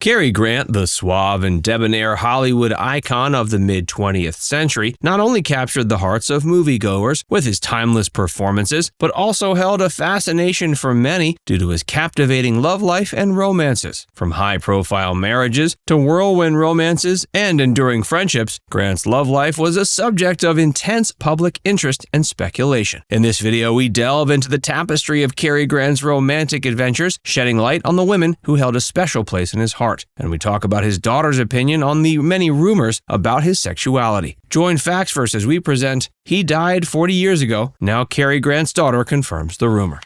Cary Grant, the suave and debonair Hollywood icon of the mid-20th century, not only captured the hearts of moviegoers with his timeless performances, but also held a fascination for many due to his captivating love life and romances. From high-profile marriages to whirlwind romances and enduring friendships, Grant's love life was a subject of intense public interest and speculation. In this video, we delve into the tapestry of Cary Grant's romantic adventures, shedding light on the women who held a special place in his heart. And we talk about his daughter's opinion on the many rumors about his sexuality. Join Facts First as we present He Died 40 Years Ago. Now Cary Grant's daughter confirms the rumor.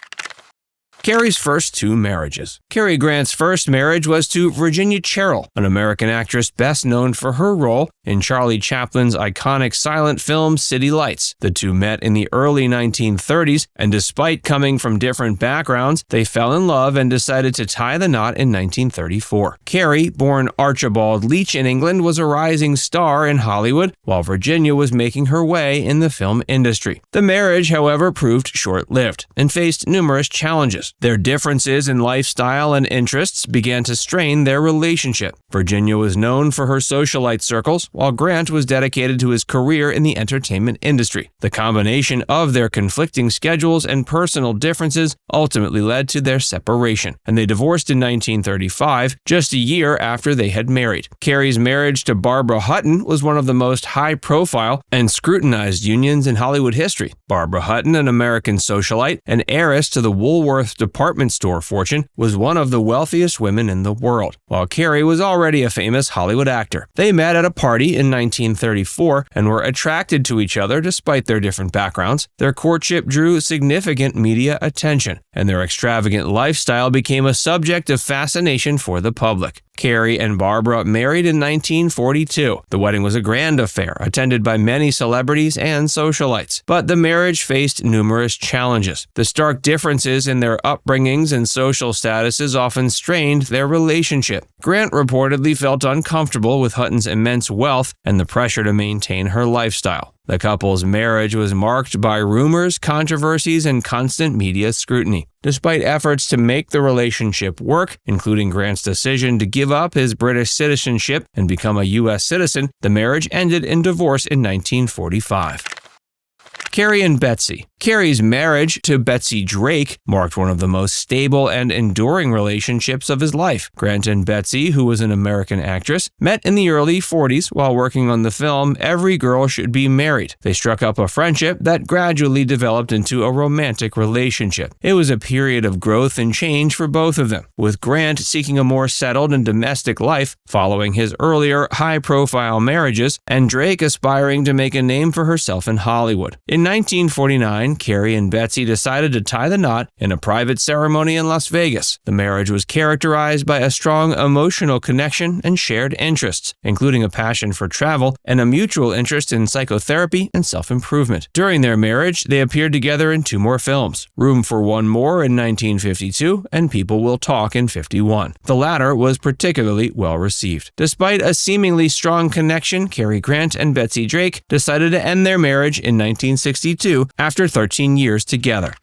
Cary's first two marriages. Cary Grant's first marriage was to Virginia Cherrill, an American actress best known for her role in Charlie Chaplin's iconic silent film City Lights. The two met in the early 1930s, and despite coming from different backgrounds, they fell in love and decided to tie the knot in 1934. Cary, born Archibald Leach in England, was a rising star in Hollywood, while Virginia was making her way in the film industry. The marriage, however, proved short-lived and faced numerous challenges. Their differences in lifestyle and interests began to strain their relationship. Virginia was known for her socialite circles, while Grant was dedicated to his career in the entertainment industry. The combination of their conflicting schedules and personal differences ultimately led to their separation, and they divorced in 1935, just a year after they had married. Cary's marriage to Barbara Hutton was one of the most high-profile and scrutinized unions in Hollywood history. Barbara Hutton, an American socialite and heiress to the Woolworth department store fortune, was one of the wealthiest women in the world, while Cary was already a famous Hollywood actor. They met at a party in 1934 and were attracted to each other despite their different backgrounds. Their courtship drew significant media attention, and their extravagant lifestyle became a subject of fascination for the public. Cary and Barbara married in 1942. The wedding was a grand affair, attended by many celebrities and socialites. But the marriage faced numerous challenges. The stark differences in their upbringings and social statuses often strained their relationship. Grant reportedly felt uncomfortable with Hutton's immense wealth and the pressure to maintain her lifestyle. The couple's marriage was marked by rumors, controversies, and constant media scrutiny. Despite efforts to make the relationship work, including Grant's decision to give up his British citizenship and become a U.S. citizen, the marriage ended in divorce in 1945. Cary and Betsy. Cary's marriage to Betsy Drake marked one of the most stable and enduring relationships of his life. Grant and Betsy, who was an American actress, met in the early 40s while working on the film Every Girl Should Be Married. They struck up a friendship that gradually developed into a romantic relationship. It was a period of growth and change for both of them, with Grant seeking a more settled and domestic life following his earlier high-profile marriages, and Drake aspiring to make a name for herself in Hollywood. In 1949, Cary and Betsy decided to tie the knot in a private ceremony in Las Vegas. The marriage was characterized by a strong emotional connection and shared interests, including a passion for travel and a mutual interest in psychotherapy and self-improvement. During their marriage, they appeared together in two more films, Room for One More in 1952 and People Will Talk in 51. The latter was particularly well received. Despite a seemingly strong connection, Cary Grant and Betsy Drake decided to end their marriage in 1962 after 13 years together.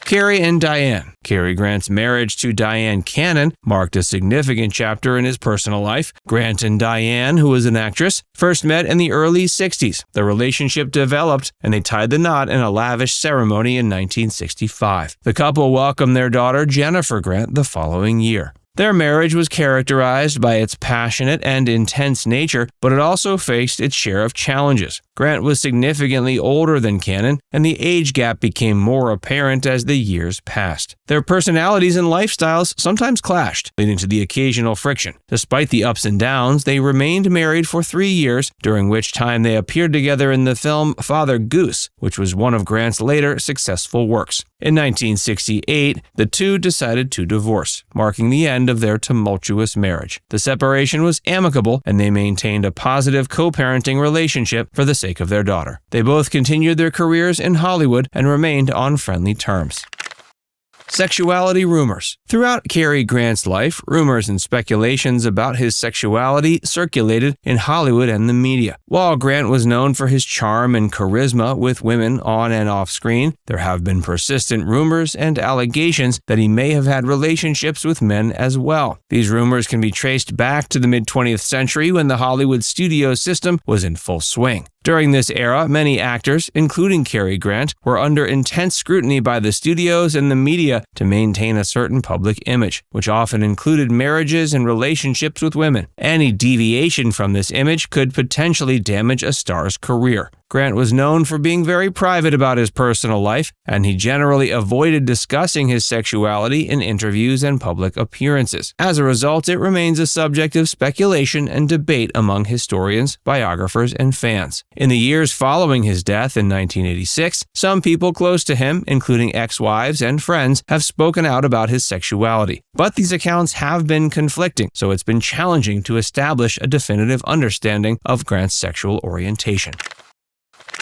Cary and Dyan. Cary Grant's marriage to Dyan Cannon marked a significant chapter in his personal life. Grant and Dyan, who was an actress, first met in the early 60s. The relationship developed, and they tied the knot in a lavish ceremony in 1965. The couple welcomed their daughter Jennifer Grant the following year. Their marriage was characterized by its passionate and intense nature, but it also faced its share of challenges. Grant was significantly older than Cannon, and the age gap became more apparent as the years passed. Their personalities and lifestyles sometimes clashed, leading to the occasional friction. Despite the ups and downs, they remained married for 3 years, during which time they appeared together in the film Father Goose, which was one of Grant's later successful works. In 1968, the two decided to divorce, marking the end of their tumultuous marriage. The separation was amicable, and they maintained a positive co-parenting relationship for the sake of their daughter. They both continued their careers in Hollywood and remained on friendly terms. Sexuality rumors. Throughout Cary Grant's life, rumors and speculations about his sexuality circulated in Hollywood and the media. While Grant was known for his charm and charisma with women on and off screen, there have been persistent rumors and allegations that he may have had relationships with men as well. These rumors can be traced back to the mid-20th century when the Hollywood studio system was in full swing. During this era, many actors, including Cary Grant, were under intense scrutiny by the studios and the media to maintain a certain public image, which often included marriages and relationships with women. Any deviation from this image could potentially damage a star's career. Grant was known for being very private about his personal life, and he generally avoided discussing his sexuality in interviews and public appearances. As a result, it remains a subject of speculation and debate among historians, biographers, and fans. In the years following his death in 1986, some people close to him, including ex-wives and friends, have spoken out about his sexuality. But these accounts have been conflicting, so it's been challenging to establish a definitive understanding of Grant's sexual orientation.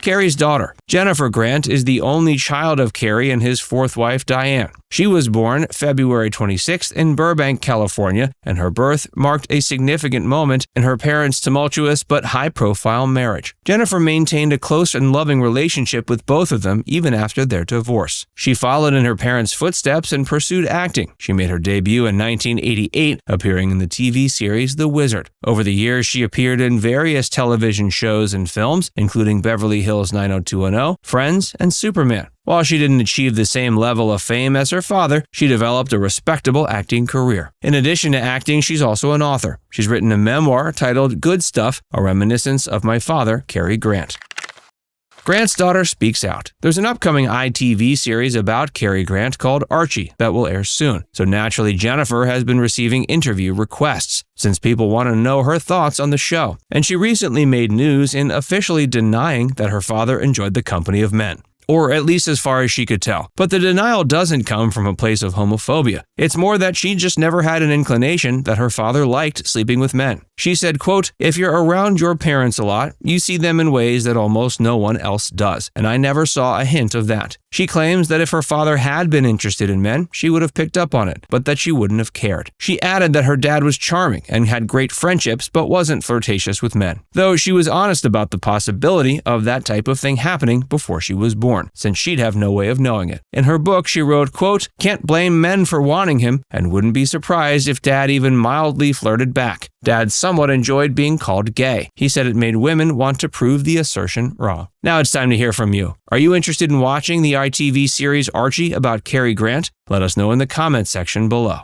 Cary's daughter. Jennifer Grant is the only child of Cary and his fourth wife, Dyan. She was born February 26th in Burbank, California, and her birth marked a significant moment in her parents' tumultuous but high-profile marriage. Jennifer maintained a close and loving relationship with both of them even after their divorce. She followed in her parents' footsteps and pursued acting. She made her debut in 1988, appearing in the TV series The Wizard. Over the years, she appeared in various television shows and films, including Beverly Hills 90210, Friends, and Superman. While she didn't achieve the same level of fame as her father, she developed a respectable acting career. In addition to acting, she's also an author. She's written a memoir titled Good Stuff, a reminiscence of my father, Cary Grant. Grant's daughter speaks out. There's an upcoming ITV series about Cary Grant called Archie that will air soon. So naturally, Jennifer has been receiving interview requests since people want to know her thoughts on the show. And she recently made news in officially denying that her father enjoyed the company of men. Or at least as far as she could tell. But the denial doesn't come from a place of homophobia. It's more that she just never had an inclination that her father liked sleeping with men. She said, quote, "If you're around your parents a lot, you see them in ways that almost no one else does, and I never saw a hint of that." She claims that if her father had been interested in men, she would have picked up on it, but that she wouldn't have cared. She added that her dad was charming and had great friendships, but wasn't flirtatious with men. Though she was honest about the possibility of that type of thing happening before she was born, since she'd have no way of knowing it. In her book, she wrote, quote, "Can't blame men for wanting him, and wouldn't be surprised if Dad even mildly flirted back. Dad somewhat enjoyed being called gay. He said it made women want to prove the assertion wrong." Now it's time to hear from you. Are you interested in watching the ITV series Archie about Cary Grant? Let us know in the comments section below.